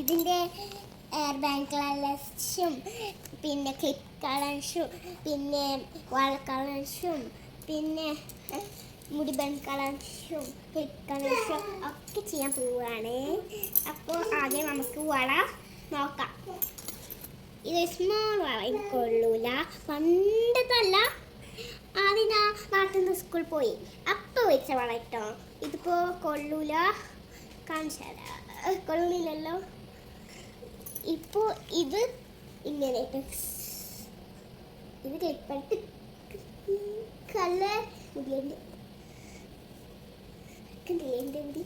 ഇതിൻ്റെ air bank കളേഴ്സും പിന്നെ ക്ലിപ്പ് കളേഴ്സും പിന്നെ വാൾ കളേഴ്സും പിന്നെ മുടി ബൺ കളേഴ്സും ക്ലിപ്പ് കളേഴ്സും ഒക്കെ ചെയ്യാൻ പോവുകയാണ്. അപ്പോൾ ആദ്യം നമുക്ക് വള നോക്കാം. ഇത് സ്മോൾ വള എനിക്ക് കൊള്ളൂല, പണ്ടത്തല്ല, ആദ്യം ഞാൻ നാട്ടിൽ നിന്ന് സ്കൂളിൽ പോയി അപ്പോൾ വെച്ച വള കേട്ടോ. ഇതിപ്പോൾ കൊള്ളൂല, കാണിച്ചു തരാം. കൊള്ളില്ലല്ലോ. ഇപ്പോൾ ഇത് ഇങ്ങനെ ഇത് ക്ലിപ്പായിട്ട് കളർ മുടിയുണ്ട്. എൻ്റെ മുടി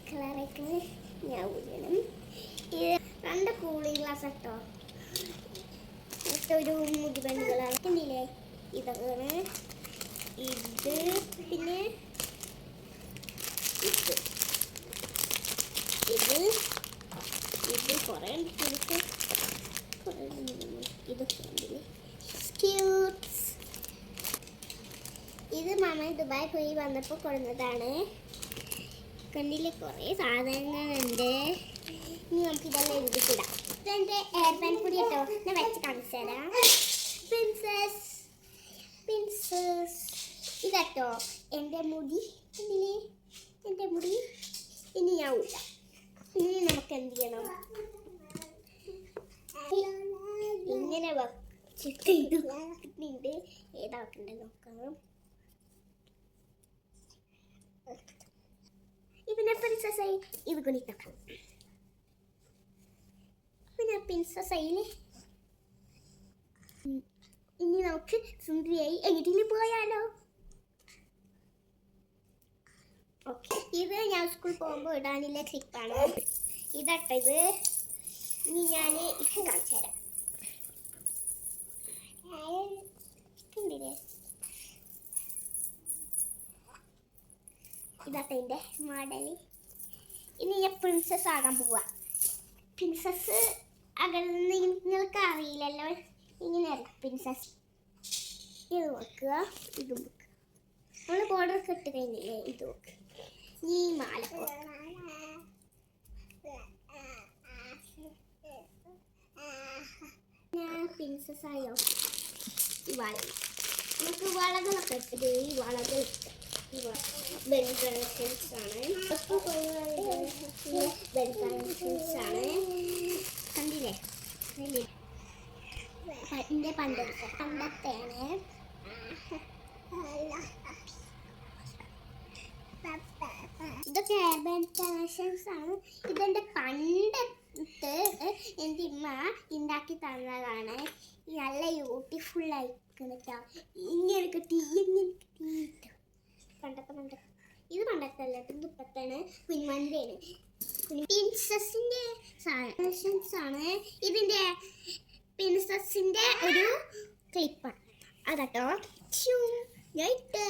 കളറൊക്കെ ഞാൻ ഊരണം. ഇത് 2 കൂളിംഗ് ഗ്ലാസ് കേട്ടോ. ഒരു മുടി പെണ്ണുകളാണ് കണ്ടില്ലേ. ഇതാണ് ഇത്. പിന്നെ ഇത് ഇത് ഇത് കുറേ ഇതൊക്കെ ഇത് മാമ ദുബായ് പോയി വന്നപ്പോൾ കൊടുന്നതാണ്. കണ്ടില്ലേ, കുറേ സാധനങ്ങളുണ്ട്. ഇനി നമുക്ക് ഇതെല്ലാം എഴുതിക്കിടാം. ഇതെൻ്റെ എയർ ബാൻ പൊടി കേട്ടോ. ഞാൻ വെച്ച് കാണിച്ചു തരാം. പ്രിൻസസ് ഇതട്ടോ എൻ്റെ മുടി. കണ്ടില്ലേ എൻ്റെ മുടി. ഇനി ഞാൻ ഊരാം. ഇനി നമുക്ക് എന്ത് ചെയ്യണം, ഇങ്ങനെ വെച്ചിട്ട് ഇത് ഏതാക്കണ്ടേ നോക്കാം. ഇതിനെ പ്രിൻസസ്സായി ഇത് കുണിക്കാം. പിന്നെ പ്രിൻസസ്സായില്ലേ. ഇനി നമുക്ക് സുന്ദരിയായി എങ്ങോട്ടെങ്കിലും പോയാലോ. ഓക്കെ, ഇത് ഞാൻ സ്കൂളിൽ പോകുമ്പോൾ ഇടാനുള്ള ക്ലിപ്പാണ്. ഇതട്ടോ ഇത്. ഇനി ഞാൻ ഇത് കാണിച്ചു തരാം. കണ്ടില്ലേ, ഇതാട്ടോ എൻ്റെ മോഡല്. ഇനി ഞാൻ പ്രിൻസസ് ആകാൻ പോവാ. പ്രിൻസസ് അകന്ന് നിങ്ങൾക്ക് അറിയില്ലല്ലോ. ഇങ്ങനെ പ്രിൻസസ്. ഇത് വെക്കുക, ഇത് വെക്കുക. നമ്മൾ ബോർഡർ ഇട്ട് കഴിഞ്ഞില്ലേ, ഇത് വെക്കുക. ഈ മാല ഞാൻ പ്രിൻസസ് ആയോ. ഈ വള നമുക്ക് വളകളൊക്കെ ഇട്ടത്. ഈ വളകൾ ആണ്. കണ്ടില്ലേ, എൻ്റെ പണ്ടത്തെയാണ്. ഇതൊക്കെ ഹെയർ ബാൻഡ് കളക്ഷൻസ് ആണ്. ഇതെൻ്റെ പണ്ടത്തെ എൻ്റെ ഉമ്മ ഉണ്ടാക്കി തന്നതാണ്. നല്ല ബ്യൂട്ടിഫുൾ ആയിരിക്കും കേട്ടോ. ഇങ്ങനെ കിട്ടി, ഇങ്ങനെ കിട്ടിയിട്ട് പണ്ടത്തെ ഇത് പണ്ടത്തല്ല, ഇത് ഇപ്പത്താണ്. കുഞ്ഞുമണിയാണ്. പ്രിൻസസിൻ്റെ കളക്ഷൻസ് ആണ്. ഇതിൻ്റെ പ്രിൻസസിൻ്റെ ഒരു ക്ലിപ്പാണ് അതാട്ടോ. ഞാനിട്ട്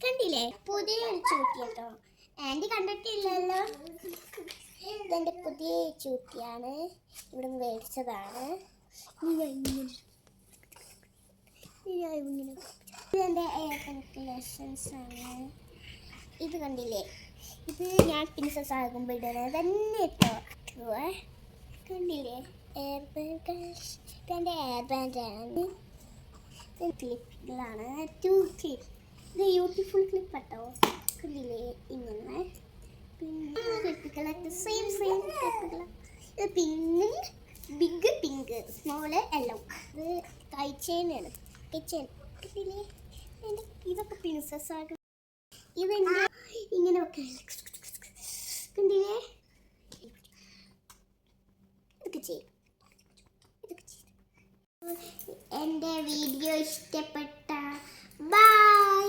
കണ്ടില്ലേ, പുതിയ ഒരു ചൂട്ടി കേട്ടോ. ആൻറ്റി കണ്ടിട്ടില്ലല്ലോ. ഇതെൻ്റെ പുതിയ ചൂട്ടിയാണ്. ഇവിടെ മേടിച്ചതാണ്. ഇതെൻ്റെ എയർ കളക്ഷൻസ് ആണ്. ഇത് കണ്ടില്ലേ, ഇത് ഞാൻ പ്രിൻസസ് ആകുമ്പോൾ ഇടുന്നത് തന്നെ കേട്ടോ. കണ്ടില്ലേ, എയർ ബാൻഡ്. ഇതെൻ്റെ എയർ ബാൻഡാണ്. ക്ലിപ്പുകളാണ്. 2 ക്ലിപ്പ്. ഇത് ബ്യൂട്ടിഫുൾ ക്ലിപ്പ് കേട്ടോ. കണ്ടില്ലേ, ഇങ്ങനെ. പിന്നെ ക്ലിപ്പുകളൊക്കെ സെയിം ക്ലിപ്പുകൾ. ഇത് ബിഗ് പിങ്ക്, സ്മോള് യെല്ലോ. ഇത് കൈച്ചേനാണ്. കണ്ടില്ലേ, ഇതൊക്കെ പ്രിൻസസ് ആകും. ഇതെന്നെ ഇങ്ങനെ ഒക്കെ കണ്ടില്ലേ. ഇതൊക്കെ ചെയ്യും. എൻ്റെ വീഡിയോ ഇഷ്ടപ്പെട്ട ബൈ.